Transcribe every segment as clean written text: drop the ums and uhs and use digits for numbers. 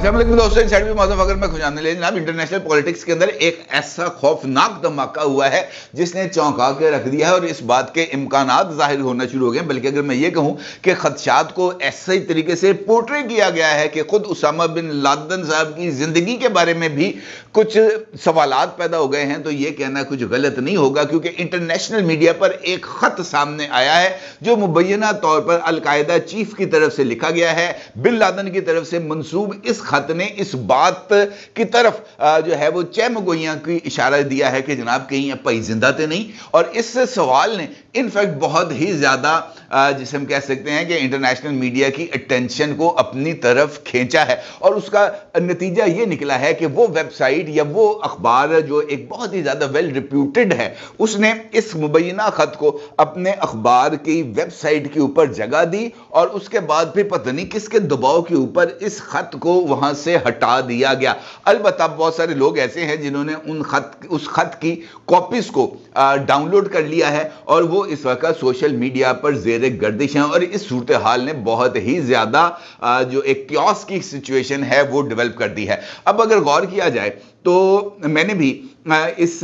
अस्सलाम वालेकुम दोस्तों, इनसाइड में मौजूद अगर मैं खुशामदीद ले जनाब, इंटरनेशनल पॉलिटिक्स के अंदर एक ऐसा खौफनाक धमाका हुआ है जिसने चौंका के रख दिया है और इस बात के इम्कानात जाहिर होना शुरू हो गए। बल्कि अगर मैं ये कहूं कि खदशात को ऐसे ही तरीके से पोर्ट्रे किया गया है कि खुद उसामा बिन लादेन साहब की जिंदगी के बारे में भी कुछ सवालात पैदा हो गए हैं, तो ये कहना कुछ गलत नहीं होगा, क्योंकि इंटरनेशनल मीडिया पर एक खत सामने आया है जो मुबैना तौर पर अलकायदा चीफ की तरफ से लिखा गया है। बिन लादेन की तरफ से मंसूब इस खत ने इस बात की तरफ जो है वो चहमगोइयां की इशारा दिया है कि जनाब कहीं भाई जिंदा तो नहीं। और इस सवाल ने इनफैक्ट बहुत ही ज्यादा जिसे हम कह सकते हैं कि इंटरनेशनल मीडिया की अटेंशन को अपनी तरफ खींचा है और उसका नतीजा ये निकला है कि वो वेबसाइट या वो अखबार जो एक बहुत ही ज्यादा वेल रिप्यूटेड है, उसने इस मुबैना खत को अपने अखबार की वेबसाइट के ऊपर जगह दी और उसके बाद फिर पता नहीं किसके दबाव के ऊपर इस खत को वहां से हटा दिया गया। अलबत्ता बहुत सारे लोग ऐसे हैं जिन्होंने उस खत की कॉपीज को डाउनलोड कर लिया है और वो इस वक्त सोशल मीडिया पर जेर गर्दिश हैं और इस सूरत हाल ने बहुत ही ज्यादा जो एक क्योस की सिचुएशन है वो डेवलप कर दी है। अब अगर गौर किया जाए तो मैंने भी इस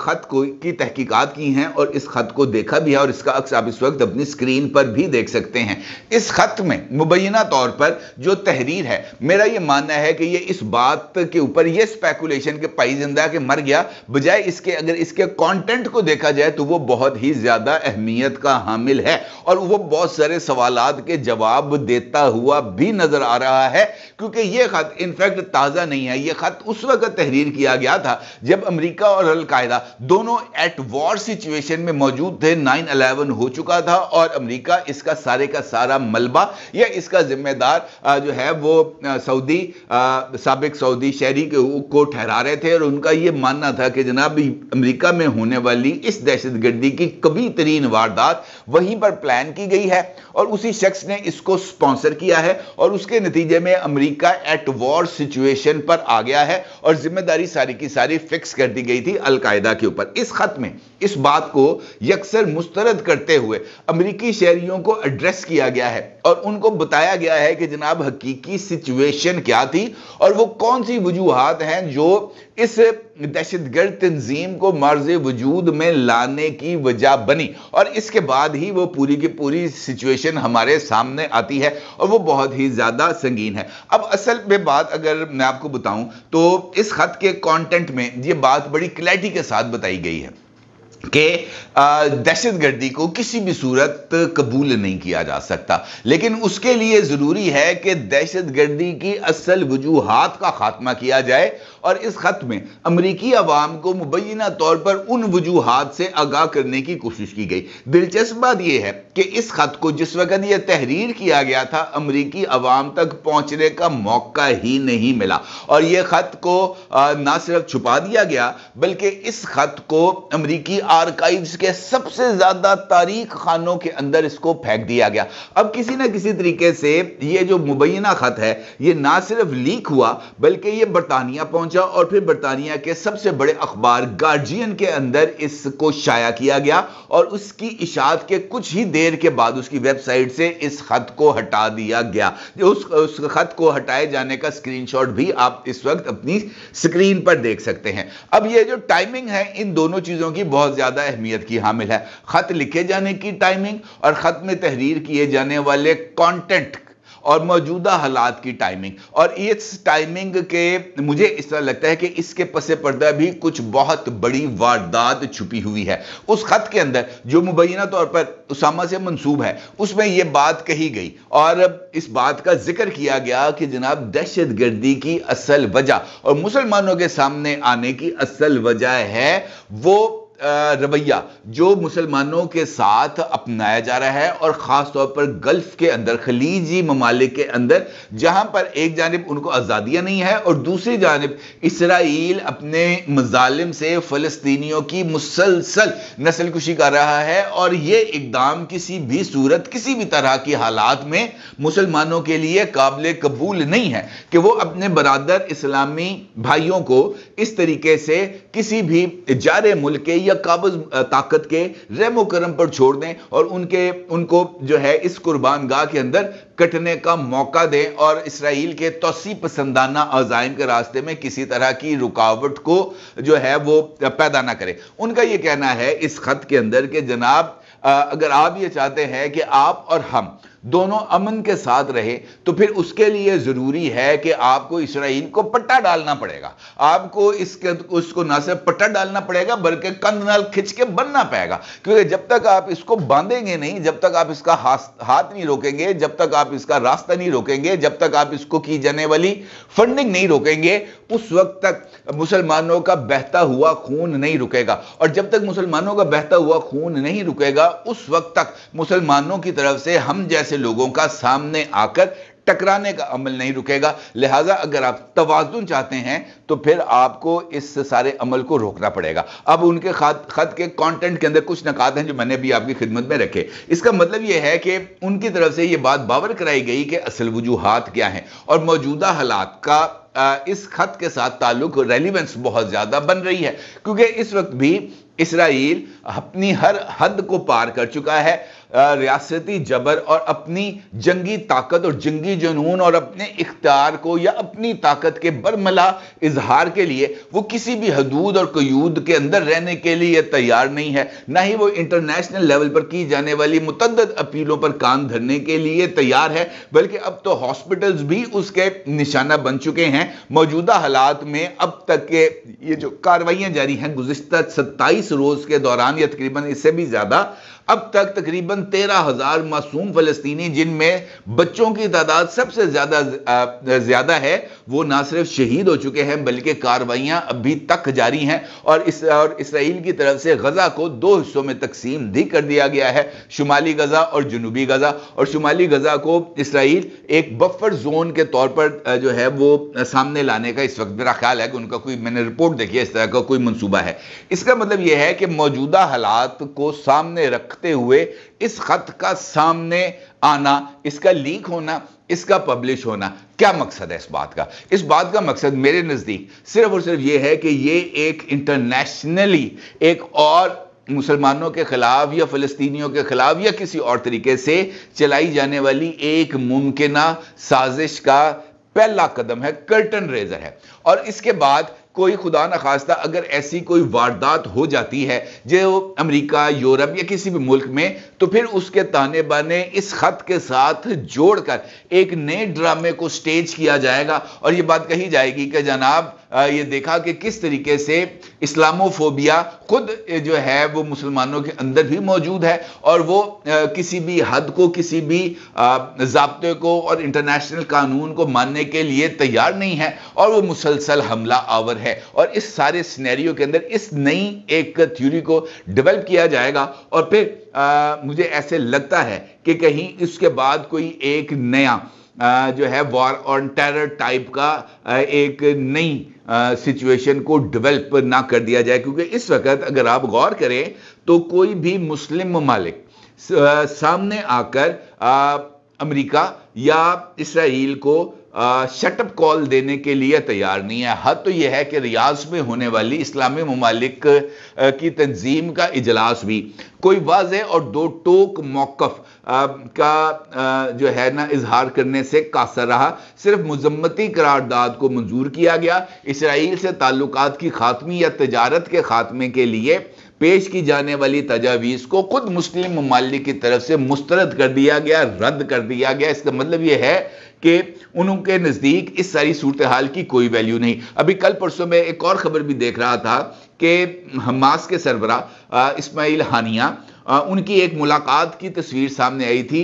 खत को की तहकीकात की हैं और इस खत को देखा भी है और इसका अक्स आप इस वक्त अपनी स्क्रीन पर भी देख सकते हैं। इस खत में मुबैना तौर पर जो तहरीर है, मेरा यह मानना है कि ये इस बात के ऊपर ये स्पेकुलेशन के पाई जिंदा के मर गया, बजाय इसके अगर इसके कंटेंट को देखा जाए तो वो बहुत ही ज्यादा अहमियत का हामिल है और वो बहुत सारे सवालात के जवाब देता हुआ भी नजर आ रहा है। क्योंकि यह खत इनफैक्ट ताजा नहीं है, यह खत उस वक्त तहरीर किया गया था जब अमेरिका और अलकायदा दोनों एट वॉर सिचुएशन में मौजूद थे। 9/11 हो चुका था और अमेरिका इसका सारे का सारा मलबा या इसका जिम्मेदार जो है वो सऊदी साबिक सऊदी शहरी को ठहरा रहे थे और उनका यह मानना था कि जनाब अमेरिका में होने वाली इस दहशतगर्दी की कभी तरीन वारदात वहीं पर प्लान की गई है और उसी शख्स ने इसको स्पॉन्सर किया है और उसके नतीजे में अमेरिका एट वॉर सिचुएशन पर आ गया है और जिम्मेदारी सारी की सारी फिक्स कर दी गई थी अलकायदा के ऊपर। इस खत में इस बात को यकसर मुस्तरद करते हुए अमेरिकी शहरियों को एड्रेस किया गया है और उनको बताया गया है कि जनाब हकीकी सिचुएशन क्या थी और वो कौन सी वजूहात हैं जो इस दहशतगर्द तंजीम को मर्ज़ वजूद में लाने की वजह बनी और इसके बाद ही वो पूरी की पूरी सिचुएशन हमारे सामने आती है और वो बहुत ही ज्यादा संगीन है। अब असल में बात अगर मैं आपको बताऊं तो इस खत के कंटेंट में ये बात बड़ी क्लैरिटी के साथ बताई गई है कि दहशतगर्दी को किसी भी सूरत कबूल नहीं किया जा सकता, लेकिन उसके लिए जरूरी है कि दहशतगर्दी की असल वजूहात का खात्मा किया जाए और इस खत में अमरीकी अवाम को मुबैना तौर पर उन वजूहात से आगाह करने की कोशिश की गई। दिलचस्प बात यह है कि इस खत को जिस वक्त यह तहरीर किया गया था अमरीकी अवाम तक पहुंचने का मौका ही नहीं मिला और यह खत को ना सिर्फ छुपा दिया गया बल्कि इस खत को अमरीकी आर्काइव्स के सबसे ज्यादा तारीख खानों के अंदर इसको फेंक दिया गया। अब किसी ना किसी तरीके से ये जो मुबैना खत है ये ना सिर्फ लीक हुआ बल्कि ये बरतानिया पहुंचा और फिर बरतानिया के सबसे बड़े अखबार गार्जियन के अंदर इसको शाया किया गया और उसकी इशाअत के कुछ ही देर के बाद उसकी वेबसाइट से इस खत को हटा दिया गया। उस खत को हटाए जाने का स्क्रीनशॉट भी आप इस वक्त अपनी स्क्रीन पर देख सकते हैं। अब ये जो टाइमिंग है इन दोनों चीजों की बहुत ज्यादा अहमियत की हामिल है, खत लिखे जाने की टाइमिंग और खत में तहरीर किए जाने वाले कंटेंट और मौजूदा हालात की टाइमिंग। और इस टाइमिंग के मुझे इस तरह लगता है कि इसके पसे पर्दा भी कुछ बहुत बड़ी वारदात छुपी हुई है। उस खत के अंदर जो मुबैना तौर पर उसामा से मंसूब है उसमें यह बात कही गई और इस बात का जिक्र किया गया कि जनाब दहशतगर्दी की असल वजह और मुसलमानों के सामने आने की असल वजह है वो रवैया जो मुसलमानों के साथ अपनाया जा रहा है और खास तौर पर गल्फ के अंदर खलीजी ममालिक के अंदर जहां पर एक जानिब उनको आज़ादियां नहीं है और दूसरी जानिब इसराइल अपने मजालिम से फ़लस्तीनियों की मुसलसल नस्लकुशी कर रहा है और ये इक़दाम किसी भी सूरत किसी भी तरह की हालात में मुसलमानों के लिए काबिल कबूल नहीं है कि वो अपने बरादर इस्लामी भाइयों को इस तरीके से किसी भी जारे मुल्क के या काबिज ताकत के रहमो करम पर छोड़ दें और उनको जो है इस कुर्बानगाह के अंदर कटने का मौका दें और इसराइल के तौसी पसंदाना अज़ाइम के रास्ते में किसी तरह की रुकावट को जो है वो पैदा ना करें। उनका ये कहना है इस खत के अंदर कि जनाब अगर आप ये चाहते हैं कि आप और हम दोनों अमन के साथ रहे तो फिर उसके लिए जरूरी है कि आपको इसराइल को पट्टा डालना पड़ेगा। आपको उसको ना सिर्फ पट्टा डालना पड़ेगा बल्कि कंध नाल खिंच के बनना पड़ेगा, क्योंकि जब तक आप इसको बांधेंगे नहीं, जब तक आप इसका हाथ नहीं रोकेंगे, जब तक आप इसका रास्ता नहीं रोकेंगे, जब तक आप इसको की जाने वाली फंडिंग नहीं रोकेंगे, उस वक्त तक मुसलमानों का बहता हुआ खून नहीं रुकेगा। और जब तक मुसलमानों का बहता हुआ खून नहीं रुकेगा उस वक्त तक मुसलमानों की तरफ से हम जैसे लोगों का सामने आकर टकराने का अमल नहीं रुकेगा। लिहाजा अगर आप तवाज़ुन चाहते हैं तो फिर आपको इस सारे अमल को रोकना पड़ेगा। अब उनके खत के कंटेंट के अंदर कुछ नकात हैं जो मैंने भी आपकी खिदमत में रखे। इसका मतलब यह है कि उनकी तरफ से यह बात बावर कराई गई कि असल वजूहात क्या हैं और मौजूदा हालात का इस खत के साथ ताल्लुक रेलिवेंस बहुत ज्यादा बन रही है, क्योंकि इस वक्त भी इसराइल अपनी हर हद को पार कर चुका है। रियासती जबर और अपनी जंगी ताकत और जंगी जुनून और अपने इख्तियार को या अपनी ताकत के बरमला इजहार के लिए वो किसी भी हदूद और कयूद के अंदर रहने के लिए तैयार नहीं है, ना ही वो इंटरनेशनल लेवल पर की जाने वाली मुतअद्दिद अपीलों पर कान धरने के लिए तैयार है, बल्कि अब तो हॉस्पिटल्स भी उसके निशाना बन चुके हैं। मौजूदा हालात में अब तक के ये जो कार्रवाइयां जारी हैं गुज़िश्ता 27 रोज के दौरान या तकरीबन इससे भी ज्यादा, अब तक तकरीबन 13,000 मासूम फलस्तीनी, जिनमें बच्चों की तादाद सबसे ज्यादा है, वो ना सिर्फ शहीद हो चुके हैं बल्कि कार्रवाइयां अभी तक जारी हैं। और इसराइल की तरफ से गजा को 2 हिस्सों में तकसीम भी कर दिया गया है, शुमाली गजा और जनूबी गजा। और शुमाली गजा को इसराइल एक बफर जोन के तौर पर जो है वो सामने लाने का इस वक्त मेरा ख्याल है कि उनका कोई, मैंने रिपोर्ट देखी है, इस तरह का कोई मंसूबा है। इसका मतलब यह है कि मौजूदा हालात को सामने रखते हुए इस खत का सामने आना, इसका लीक होना, इसका पब्लिश होना, क्या मकसद है इस बात का? इस बात का मकसद मेरे नजदीक सिर्फ और सिर्फ यह है कि ये एक इंटरनेशनली एक और मुसलमानों के खिलाफ या फलस्तीनियों के खिलाफ या किसी और तरीके से चलाई जाने वाली एक मुमकिना साजिश का पहला कदम है, कर्टन रेजर है। और इसके बाद कोई खुदा न खास्ता अगर ऐसी कोई वारदात हो जाती है जो अमेरिका, यूरोप या किसी भी मुल्क में, तो फिर उसके ताने बाने इस खत के साथ जोड़कर एक नए ड्रामे को स्टेज किया जाएगा और यह बात कही जाएगी कि जनाब ये देखा कि किस तरीके से इस्लामोफोबिया खुद जो है वो मुसलमानों के अंदर भी मौजूद है और वो किसी भी हद को, किसी भी ज़ाब्ते को और इंटरनेशनल कानून को मानने के लिए तैयार नहीं है और वो मुसलसल हमला आवर है। और इस सारे सिनेरियो के अंदर इस नई एक थ्योरी को डेवलप किया जाएगा और फिर मुझे ऐसे लगता है कि कहीं इसके बाद कोई एक नया जो है वॉर ऑन टेरर टाइप का एक नई सिचुएशन को डेवलप ना कर दिया जाए, क्योंकि इस वक्त अगर आप गौर करें तो कोई भी मुस्लिम ममालिक सामने आकर अमेरिका या इसराइल को शटअप कॉल देने के लिए तैयार नहीं है। हद तो यह है कि रियाज में होने वाली इस्लामी ममालिक की तंजीम का इजलास भी कोई वाज़ेह और दो टोक मौक़िफ़ का जो है ना इजहार करने से कासर रहा। सिर्फ मुज़म्मती करारदाद को मंजूर किया गया, इसराइल से ताल्लुकात की खात्मी या तजारत के खात्मे के लिए पेश की जाने वाली तजावीज़ को खुद मुस्लिम ममालिक की तरफ से मुस्तरद कर दिया गया, रद्द कर दिया गया। इसका मतलब यह है कि उनके नज़दीक इस सारी सूरत हाल की कोई वैल्यू नहीं। अभी कल परसों में एक और ख़बर भी देख रहा था कि हमास के सरबराह इस्माइल हानिया, उनकी एक मुलाकात की तस्वीर सामने आई थी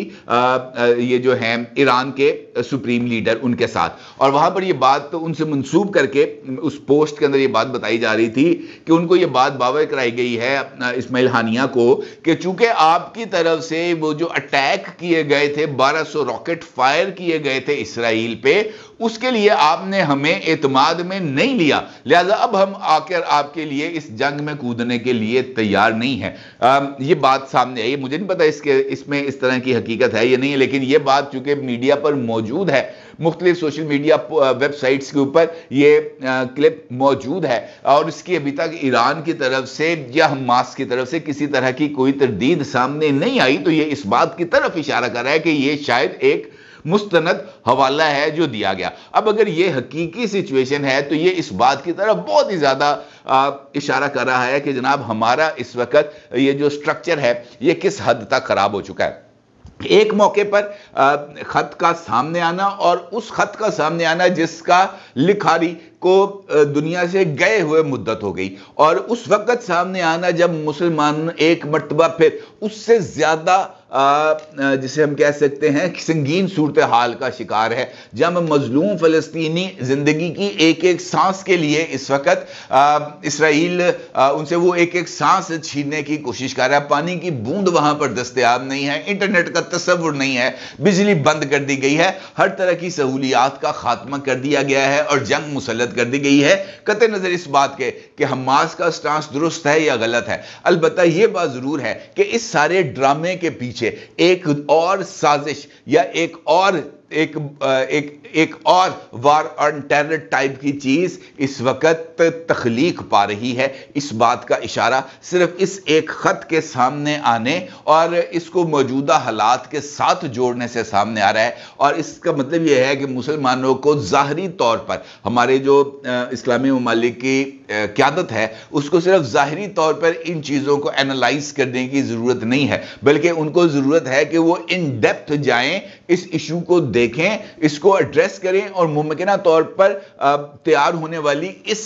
ये जो है ईरान के सुप्रीम लीडर उनके साथ, और वहाँ पर ये बात तो उनसे मंसूब करके उस पोस्ट के अंदर ये बात बताई जा रही थी कि उनको ये बात बावर कराई गई है इस्माइल हानिया को कि चूंकि आपकी तरफ से वो जो अटैक किए गए थे, 1200 रॉकेट फायर किए गए थे इसराइल पे, اس کے لیے آپ نے ہمیں اعتماد میں نہیں لیا، لہذا اب ہم آ کر آپ کے لیے اس جنگ میں کودنے کے لیے تیار نہیں ہیں۔ یہ بات سامنے آئی، مجھے نہیں پتا اس میں اس طرح کی حقیقت ہے یا نہیں ہے، لیکن یہ بات چونکہ میڈیا پر موجود ہے، مختلف سوشل میڈیا ویب سائٹس کے اوپر یہ کلپ موجود ہے، اور اس کی ابھی تک ایران کی طرف سے یا حماس کی طرف سے کسی طرح کی کوئی تردید سامنے نہیں آئی، تو یہ اس بات کی طرف اشارہ کر رہا ہے کہ یہ شاید ایک مستند حوالہ ہے جو دیا گیا۔ اب اگر یہ حقیقی سچویشن ہے تو یہ اس بات کی طرف بہت ہی زیادہ اشارہ کر رہا ہے کہ جناب ہمارا اس وقت یہ جو سٹرکچر ہے یہ کس حد تک خراب ہو چکا ہے۔ ایک موقع پر خط کا سامنے آنا، اور اس خط کا سامنے آنا جس کا لکھاری کو دنیا سے گئے ہوئے مدت ہو گئی، اور اس وقت سامنے آنا جب مسلمان ایک مرتبہ پھر اس سے زیادہ جسے ہم کہہ سکتے ہیں سنگین صورتحال کا شکار ہے، جب مظلوم فلسطینی زندگی کی ایک ایک سانس کے لیے اس وقت اسرائیل ان سے وہ ایک ایک سانس چھیننے کی کوشش کر رہا ہے، پانی کی بوند وہاں پر دستیاب نہیں ہے، انٹرنیٹ کا تصور نہیں ہے، بجلی بند کر دی گئی ہے، ہر طرح کی سہولیات کا خاتمہ کر دیا گیا ہے اور جنگ مسلط کر دی گئی ہے، قطع نظر اس بات کے کہ حماس کا سٹانس درست ہے یا غلط ہے۔ البتہ یہ بات ضرور ہے کہ اس سارے ڈرامے کے پیچھے ایک اور سازش یا ایک اور وار آن ٹیرر ٹائپ کی چیز اس وقت تخلیق پا رہی ہے۔ اس بات کا اشارہ صرف اس ایک خط کے سامنے آنے اور اس کو موجودہ حالات کے ساتھ جوڑنے سے سامنے آ رہا ہے، اور اس کا مطلب یہ ہے کہ مسلمانوں کو ظاہری طور پر ہمارے جو اسلامی ممالک کی قیادت ہے اس کو صرف ظاہری طور پر ان چیزوں کو اینالائز کرنے کی ضرورت نہیں ہے، بلکہ ان کو ضرورت ہے کہ وہ ان ڈیپتھ جائیں، اس ایشو کو دیکھیں، اس کو ایڈریس کریں، اور ممکنہ طور پر تیار ہونے والی اس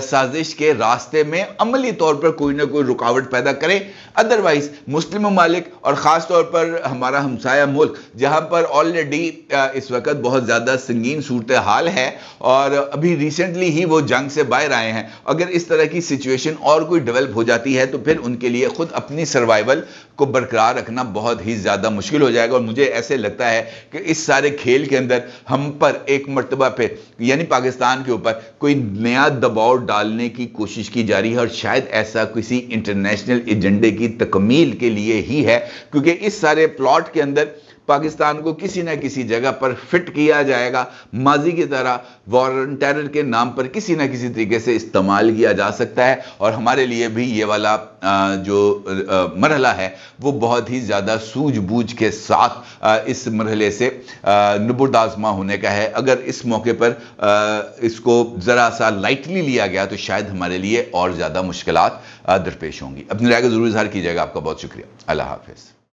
سازش کے راستے میں عملی طور پر کوئی نہ کوئی رکاوٹ پیدا کریں۔ ادروائز مسلم ممالک اور خاص طور پر ہمارا ہمسایہ ملک جہاں پر آلریڈی اس وقت بہت زیادہ سنگین صورتحال ہے اور ابھی ریسنٹلی ہی وہ جنگ سے باہر آئے ہیں، اگر اس طرح کی سچویشن اور کوئی ڈیولپ ہو جاتی ہے تو پھر ان کے لیے خود اپنی سروائیول کو برقرار رکھنا بہت ہی زیادہ مشکل ہو جائے گا۔ اور مجھے ایسے لگتا ہے کہ اس سارے کھیل کے اندر ہم پر ایک مرتبہ پہ یعنی پاکستان کے اوپر کوئی نیا دباؤ ڈالنے کی کوشش کی جا رہی ہے، اور شاید ایسا کسی انٹرنیشنل ایجنڈے کی تکمیل کے لیے ہی ہے، کیونکہ اس سارے پلاٹ کے اندر پاکستان کو کسی نہ کسی جگہ پر فٹ کیا جائے گا، ماضی کی طرح وار آن ٹیرر کے نام پر کسی نہ کسی طریقے سے استعمال کیا جا سکتا ہے، اور ہمارے لیے بھی یہ والا جو مرحلہ ہے وہ بہت ہی زیادہ سوجھ بوجھ کے ساتھ اس مرحلے سے نبرد آزما ہونے کا ہے۔ اگر اس موقع پر اس کو ذرا سا لائٹلی لیا گیا تو شاید ہمارے لیے اور زیادہ مشکلات درپیش ہوں گی۔ اپنی رائے کو ضرور اظہار کیجیے گا۔ آپ کا بہت شکریہ۔ اللہ حافظ۔